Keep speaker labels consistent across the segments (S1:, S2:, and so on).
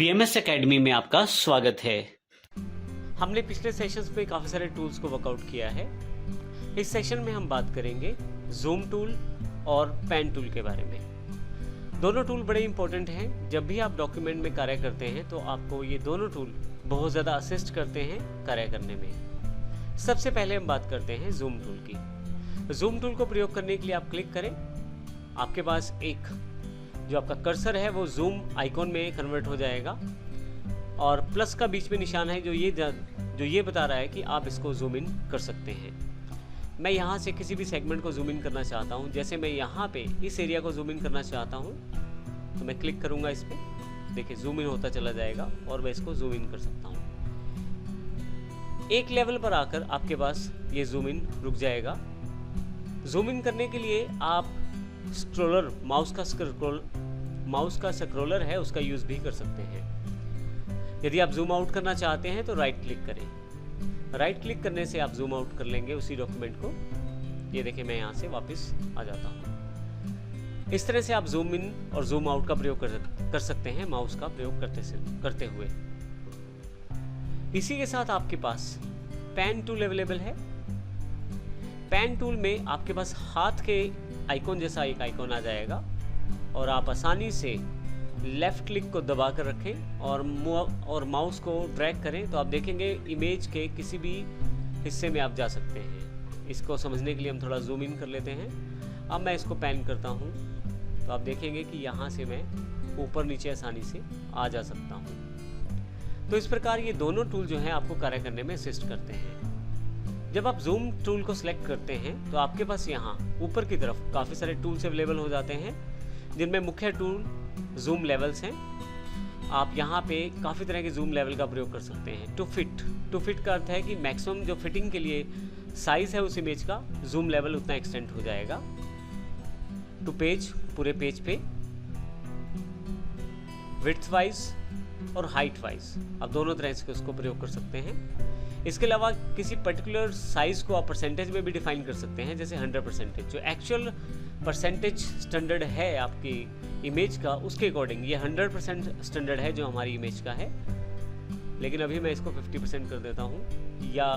S1: BMS academy में आपका स्वागत है। हमने पिछले सेशंस में काफ़ी सारे टूल्स को वर्कआउट किया है। इस सेशन में हम बात करेंगे जूम टूल और पेन टूल के बारे में। दोनों टूल बड़े इंपॉर्टेंट हैं। जब भी आप डॉक्यूमेंट में कार्य करते हैं तो आपको ये दोनों टूल बहुत ज़्यादा असिस्ट करते हैं कार्य करने में। सबसे पहले हम बात करते हैं जूम टूल की। जूम टूल को प्रयोग करने के लिए आप क्लिक करें। आपके पास एक जो आपका कर्सर है वो जूम आइकॉन में कन्वर्ट हो जाएगा और प्लस का बीच में निशान है जो ये बता रहा है कि आप इसको जूम इन कर सकते हैं। मैं यहाँ से किसी भी सेगमेंट को जूम इन करना चाहता हूँ। जैसे मैं यहाँ पे इस एरिया को जूम इन करना चाहता हूँ तो मैं क्लिक करूँगा इस पर। देखिए जूम इन होता चला जाएगा और मैं इसको जूम इन कर सकता हूँ। एक लेवल पर आकर आपके पास ये जूम इन रुक जाएगा। जूम इन करने के लिए आप स्क्रोलर माउस का स्क्रोलर है उसका यूज भी कर सकते हैं। यदि आप जूम आउट करना चाहते हैं तो राइट क्लिक करें। राइट क्लिक करने से आप जूम आउट कर लेंगे उसी डॉक्यूमेंट को। ये देखिए मैं यहाँ से वापस आ जाता हूँ। इस तरह से आप जूम इन और जूम आउट का प्रयोग कर सकते हैं माउस का प्रयोग करते हुए। इसी के साथ आपके पास पेन टूल अवेलेबल है। पेन टूल में आपके पास हाथ के आइकॉन जैसा एक आइकॉन आ जाएगा और आप आसानी से लेफ्ट क्लिक को दबा कर रखें और माउस को ड्रैग करें तो आप देखेंगे इमेज के किसी भी हिस्से में आप जा सकते हैं। इसको समझने के लिए हम थोड़ा जूम इन कर लेते हैं। अब मैं इसको पैन करता हूं तो आप देखेंगे कि यहाँ से मैं ऊपर नीचे आसानी से आ जा सकता हूँ। तो इस प्रकार ये दोनों टूल जो हैं आपको कार्य करने में असिस्ट करते हैं। जब आप जूम टूल को सिलेक्ट करते हैं तो आपके पास यहाँ ऊपर की तरफ काफ़ी सारे टूल्स अवेलेबल हो जाते हैं जिनमें मुख्य टूल जूम लेवल्स हैं। आप यहाँ पे काफ़ी तरह के जूम लेवल का प्रयोग कर सकते हैं। टू फिट का अर्थ है कि मैक्सिमम जो फिटिंग के लिए साइज है उस इमेज का जूम लेवल उतना एक्सटेंड हो जाएगा। टू पेज पूरे पेज पे, विड्थ वाइज और हाइट वाइज आप दोनों तरह से उसको प्रयोग कर सकते हैं। इसके अलावा किसी पर्टिकुलर साइज को आप परसेंटेज में भी डिफाइन कर सकते हैं, जैसे 100%। जो एक्चुअल परसेंटेज स्टैंडर्ड है आपकी इमेज का उसके अकॉर्डिंग ये 100% स्टैंडर्ड है जो हमारी इमेज का है, लेकिन अभी मैं इसको 50% कर देता हूँ या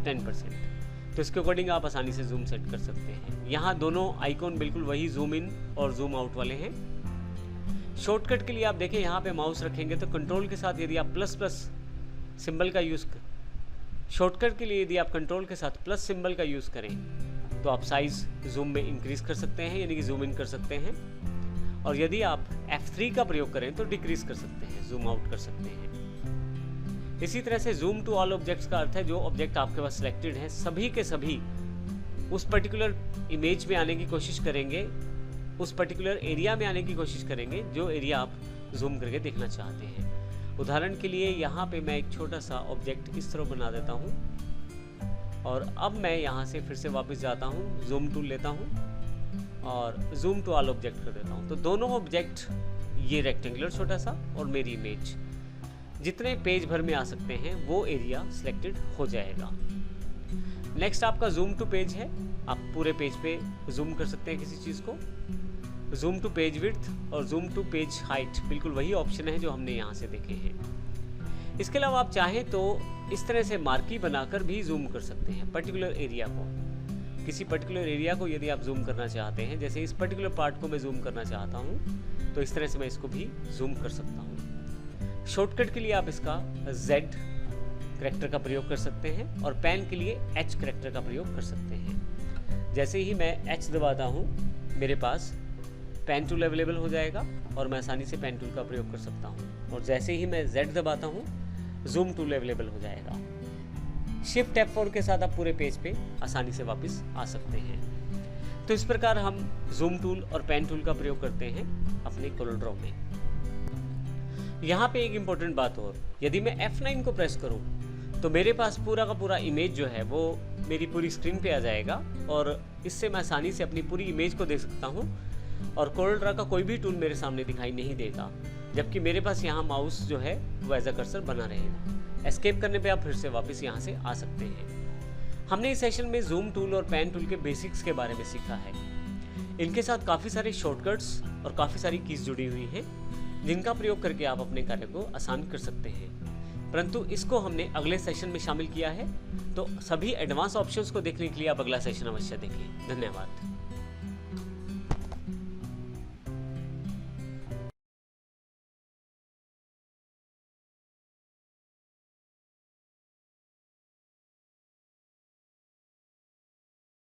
S1: 10%। तो इसके अकॉर्डिंग आप आसानी से जूम सेट कर सकते हैं। यहाँ दोनों आइकॉन बिल्कुल वही जूम इन और जूम आउट वाले हैं। शॉर्टकट के लिए आप देखें यहाँ पे माउस रखेंगे तो कंट्रोल के साथ यदि आप प्लस सिंबल का यूज़ शॉर्टकट के लिए यदि आप कंट्रोल के साथ प्लस सिंबल का यूज़ करें तो आप साइज जूम में इंक्रीज कर सकते हैं, यानी कि जूम इन कर सकते हैं। और यदि आप F3 का प्रयोग करें तो डिक्रीज कर सकते हैं, जूम आउट कर सकते हैं। इसी तरह से जूम टू ऑल ऑब्जेक्ट्स का अर्थ है जो ऑब्जेक्ट आपके पास सिलेक्टेड हैं सभी के सभी उस पर्टिकुलर इमेज में आने की कोशिश करेंगे, उस पर्टिकुलर एरिया में आने की कोशिश करेंगे जो एरिया आप जूम करके देखना चाहते हैं। उदाहरण के लिए यहाँ पे मैं एक छोटा सा ऑब्जेक्ट इस तरह बना देता हूँ और अब मैं यहाँ से फिर से वापस जाता हूँ, जूम टूल लेता हूँ और जूम टू ऑल ऑब्जेक्ट कर देता हूँ। तो दोनों ऑब्जेक्ट ये रेक्टेंगुलर छोटा सा और मेरी इमेज जितने पेज भर में आ सकते हैं वो एरिया सिलेक्टेड हो जाएगा। नेक्स्ट आपका जूम टू पेज है। आप पूरे पेज पे जूम कर सकते हैं किसी चीज़ को। जूम टू पेज विड्थ और जूम टू पेज हाइट बिल्कुल वही ऑप्शन है जो हमने यहाँ से देखे हैं। इसके अलावा आप चाहें तो इस तरह से मार्की बनाकर भी जूम कर सकते हैं पर्टिकुलर एरिया को। किसी पर्टिकुलर एरिया को यदि आप जूम करना चाहते हैं, जैसे इस पर्टिकुलर पार्ट को मैं जूम करना चाहता हूँ तो इस तरह से मैं इसको भी जूम कर सकता हूँ। शॉर्टकट के लिए आप इसका Z करैक्टर का प्रयोग कर सकते हैं और पेन के लिए H करैक्टर का प्रयोग कर सकते हैं। जैसे ही मैं H दबाता हूँ मेरे पास पेन टूल अवेलेबल हो जाएगा और मैं आसानी से पेन टूल का प्रयोग कर सकता हूँ। और जैसे ही मैं Z दबाता हूँ जूम टूल अवेलेबल हो जाएगा। शिफ्ट F4 के साथ आप पूरे पेज पे आसानी से वापस आ सकते हैं। तो इस प्रकार हम जूम टूल और पेन टूल का प्रयोग करते हैं अपने कोरल ड्रॉ में। यहाँ पे एक इम्पोर्टेंट बात और, यदि मैं F9 को प्रेस करूँ तो मेरे पास पूरा का पूरा इमेज जो है वो मेरी पूरी स्क्रीन पे आ जाएगा और इससे मैं आसानी से अपनी पूरी इमेज को देख सकता हूँ और कोरल ड्रॉ का कोई भी टूल मेरे सामने दिखाई नहीं देगा, जबकि मेरे पास यहाँ माउस जो है वो एज अ कर्सर बना रहेगा। एस्केप करने पे आप फिर से वापस यहाँ से आ सकते हैं। हमने इस सेशन में जूम टूल और पेन टूल के बेसिक्स के बारे में सीखा है। इनके साथ काफ़ी सारे शॉर्टकट्स और काफ़ी सारी कीज जुड़ी हुई हैं। जिनका प्रयोग करके आप अपने कार्य को आसान कर सकते हैं। परंतु इसको हमने अगले सेशन में शामिल किया है, तो सभी एडवांस ऑप्शंस को देखने के लिए आप अगला सेशन अवश्य देखें। धन्यवाद।